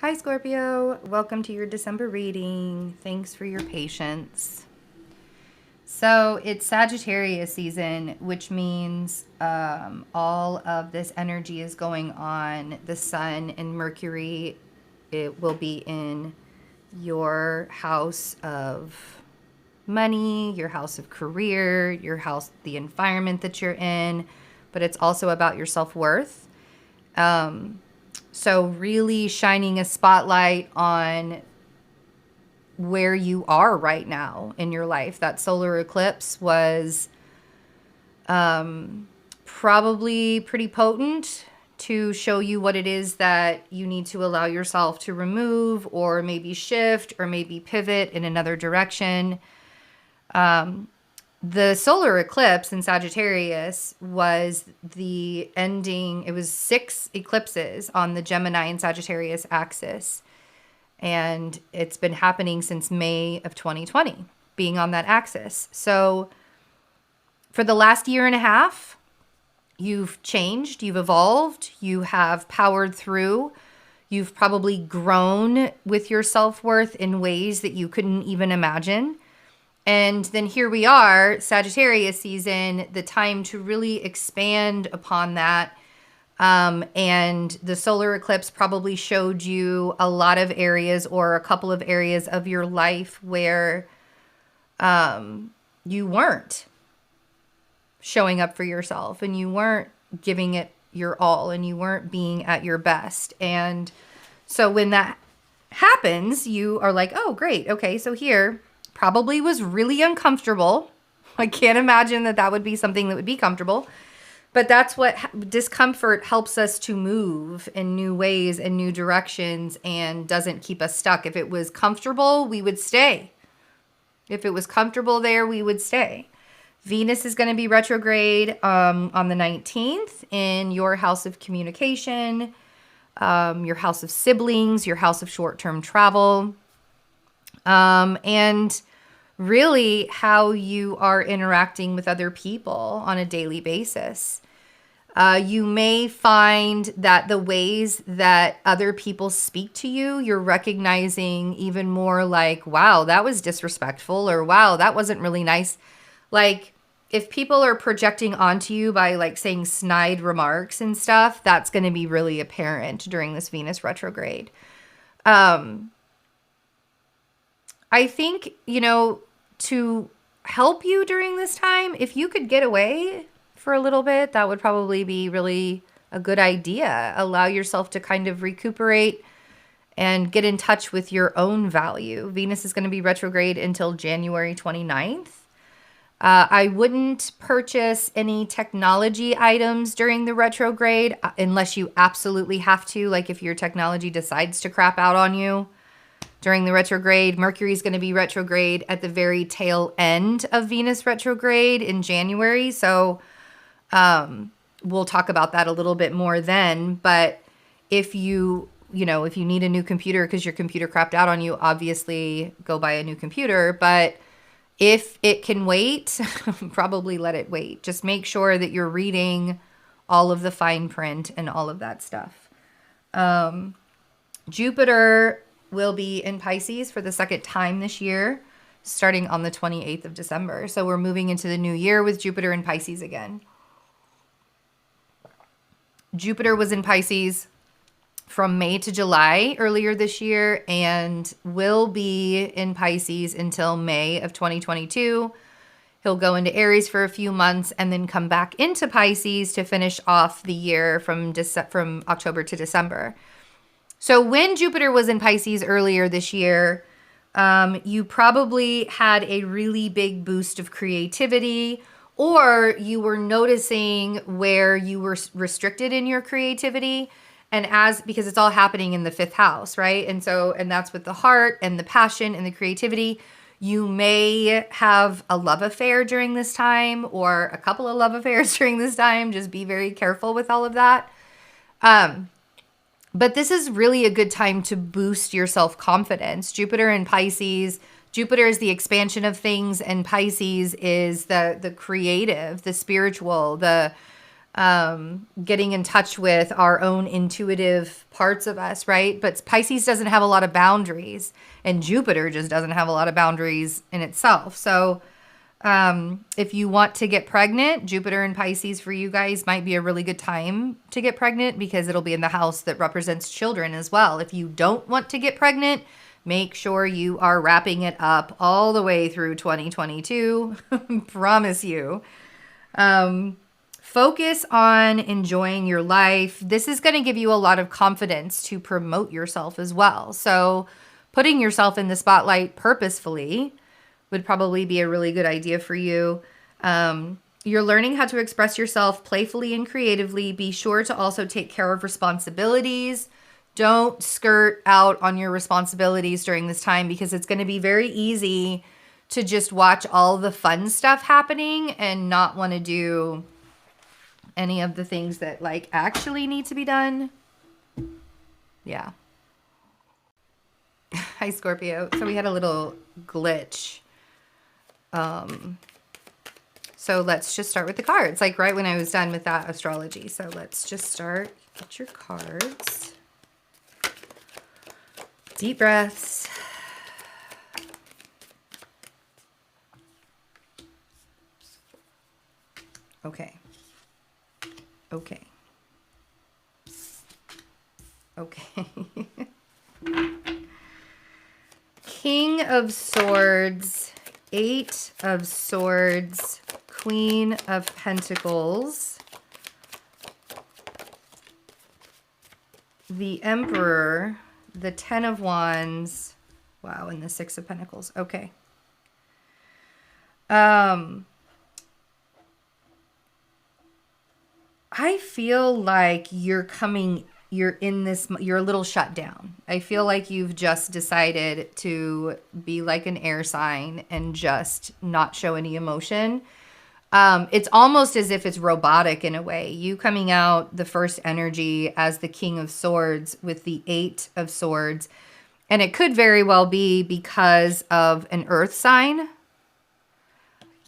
Hi Scorpio, welcome to your December reading. Thanks for your patience. So it's Sagittarius season, which means all of this energy is going on. The Sun and Mercury, it will be in your house of money, your house of career, your house, the environment that you're in, but it's also about your self-worth. So really shining a spotlight on where you are right now in your life. That solar eclipse was probably pretty potent to show you what it is that you need to allow yourself to remove or maybe shift or maybe pivot in another direction. The solar eclipse in Sagittarius was the ending. It was 6 eclipses on the Gemini and Sagittarius axis. And it's been happening since May of 2020, being on that axis. So for the last year and a half, you've changed, you've evolved, you have powered through. You've probably grown with your self-worth in ways that you couldn't even imagine. And then here we are, Sagittarius season, the time to really expand upon that. And the solar eclipse probably showed you a lot of areas or a couple of areas of your life where you weren't showing up for yourself and you weren't giving it your all and you weren't being at your best. And so when that happens, you are like, oh, great. Okay, so here probably was really uncomfortable. I can't imagine that that would be something that would be comfortable. But that's what discomfort helps us to move in new ways and new directions and doesn't keep us stuck. If it was comfortable, we would stay. If it was comfortable there, we would stay. Venus is going to be retrograde on the 19th in your house of communication, your house of siblings, your house of short-term travel, and really how you are interacting with other people on a daily basis. You may find that the ways that other people speak to you, you're recognizing even more like, wow, that was disrespectful, or wow, that wasn't really nice. Like if people are projecting onto you by like saying snide remarks and stuff, that's going to be really apparent during this Venus retrograde. I think, to help you during this time, if you could get away for a little bit, that would probably be really a good idea. Allow yourself to kind of recuperate and get in touch with your own value. Venus is going to be retrograde until January 29th. I wouldn't purchase any technology items during the retrograde unless you absolutely have to, like if your technology decides to crap out on you. During the retrograde, Mercury is going to be retrograde at the very tail end of Venus retrograde in January. So we'll talk about that a little bit more then. But if you need a new computer because your computer crapped out on you, obviously go buy a new computer. But if it can wait, probably let it wait. Just make sure that you're reading all of the fine print and all of that stuff. Jupiter will be in Pisces for the second time this year, starting on the 28th of December. So we're moving into the new year with Jupiter in Pisces again. Jupiter was in Pisces from May to July earlier this year and will be in Pisces until May of 2022. He'll go into Aries for a few months and then come back into Pisces to finish off the year from October to December. So when Jupiter was in Pisces earlier this year, you probably had a really big boost of creativity, or you were noticing where you were restricted in your creativity. And because it's all happening in the 5th house, right? And that's with the heart and the passion and the creativity. You may have a love affair during this time or a couple of love affairs during this time. Just be very careful with all of that. But this is really a good time to boost your self-confidence. Jupiter in Pisces, Jupiter is the expansion of things, and Pisces is the creative, the spiritual, the getting in touch with our own intuitive parts of us, right? But Pisces doesn't have a lot of boundaries, and Jupiter just doesn't have a lot of boundaries in itself. So if you want to get pregnant, Jupiter and Pisces for you guys might be a really good time to get pregnant because it'll be in the house that represents children as well. If you don't want to get pregnant, make sure you are wrapping it up all the way through 2022. Promise you. Focus on enjoying your life. This is going to give you a lot of confidence to promote yourself as well. So putting yourself in the spotlight purposefully would probably be a really good idea for you. You're learning how to express yourself playfully and creatively. Be sure to also take care of responsibilities. Don't skirt out on your responsibilities during this time because it's going to be very easy to just watch all the fun stuff happening and not want to do any of the things that like actually need to be done. Yeah. Hi, Scorpio. So we had a little glitch. So let's just start with the cards, like right when I was done with that astrology. So let's just start. Get your cards. Deep breaths. Okay. Okay. Okay. King of Swords, Eight of Swords, Queen of Pentacles, the Emperor, the Ten of Wands, wow, and the Six of Pentacles. Okay. I feel like you're in this, you're a little shut down. I feel like you've just decided to be like an air sign and just not show any emotion. It's almost as if it's robotic in a way. You coming out the first energy as the King of Swords with the Eight of Swords. And it could very well be because of an earth sign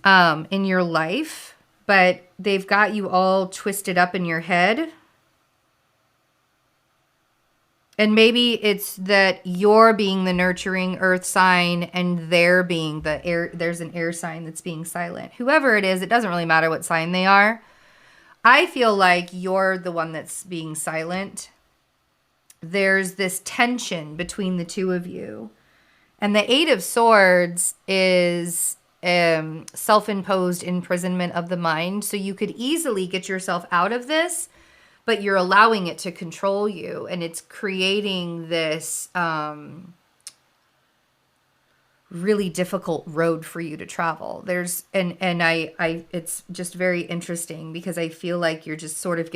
in your life. But they've got you all twisted up in your head. And maybe it's that you're being the nurturing earth sign and they're being the air. There's an air sign that's being silent. Whoever it is, it doesn't really matter what sign they are. I feel like you're the one that's being silent. There's this tension between the two of you. And the Eight of Swords is self-imposed imprisonment of the mind. So you could easily get yourself out of this, but you're allowing it to control you. And it's creating this really difficult road for you to travel. It's just very interesting because I feel like you're just sort of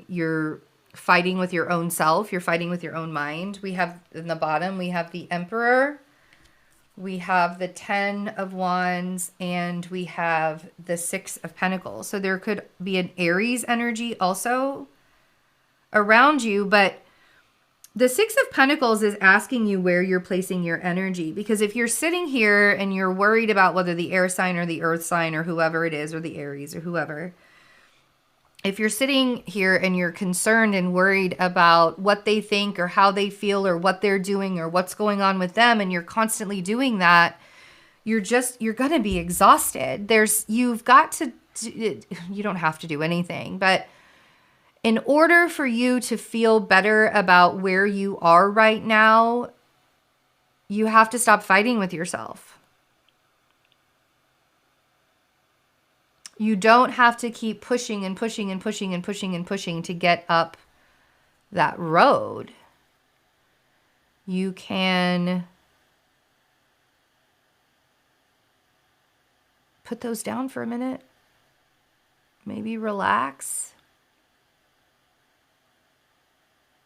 you're fighting with your own self. You're fighting with your own mind. We have in the bottom, we have the Emperor. We have the Ten of Wands and we have the Six of Pentacles. So there could be an Aries energy also around you. But the Six of Pentacles is asking you where you're placing your energy. Because if you're sitting here and you're worried about whether the air sign or the earth sign or whoever it is, or the Aries or whoever, if you're sitting here and you're concerned and worried about what they think or how they feel or what they're doing or what's going on with them, and you're constantly doing that, you're going to be exhausted. You don't have to do anything, but in order for you to feel better about where you are right now, you have to stop fighting with yourself. You don't have to keep pushing and pushing and pushing and pushing and pushing to get up that road. You can put those down for a minute. Maybe relax.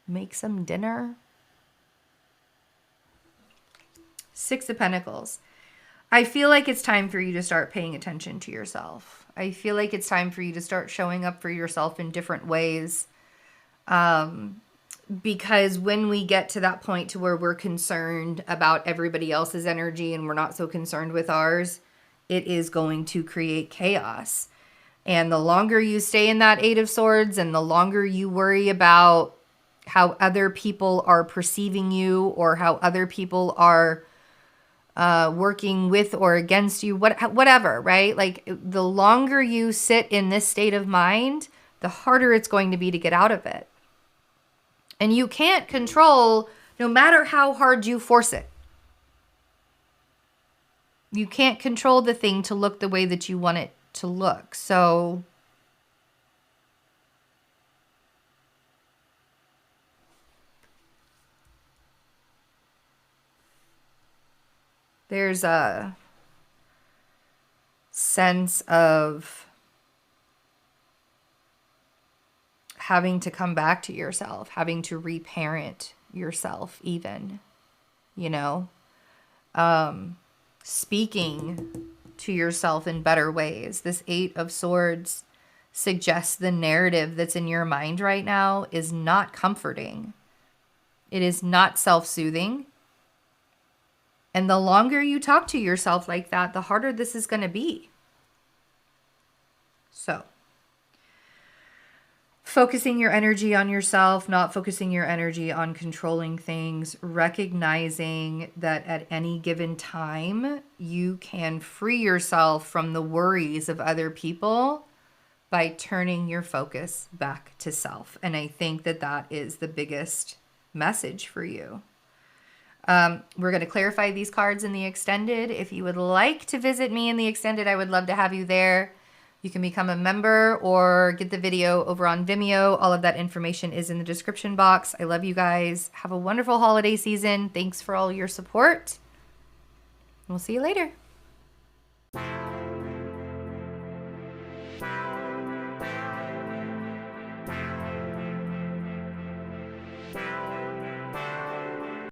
Make some dinner. Six of Pentacles. I feel like it's time for you to start paying attention to yourself. I feel like it's time for you to start showing up for yourself in different ways. Because when we get to that point to where we're concerned about everybody else's energy and we're not so concerned with ours, it is going to create chaos. And the longer you stay in that Eight of Swords and the longer you worry about how other people are perceiving you or how other people are working with or against you, whatever, right? Like the longer you sit in this state of mind, the harder it's going to be to get out of it. And you can't control, no matter how hard you force it. You can't control the thing to look the way that you want it to look. So there's a sense of having to come back to yourself, having to reparent yourself even, you know, speaking to yourself in better ways. This Eight of Swords suggests the narrative that's in your mind right now is not comforting. It is not self-soothing. And the longer you talk to yourself like that, the harder this is going to be. So, focusing your energy on yourself, not focusing your energy on controlling things, recognizing that at any given time, you can free yourself from the worries of other people by turning your focus back to self. And I think that that is the biggest message for you. We're going to clarify these cards in the extended. If you would like to visit me in the extended, I would love to have you there. You can become a member or get the video over on Vimeo. All of that information is in the description box. I love you guys. Have a wonderful holiday season. Thanks for all your support. We'll see you later.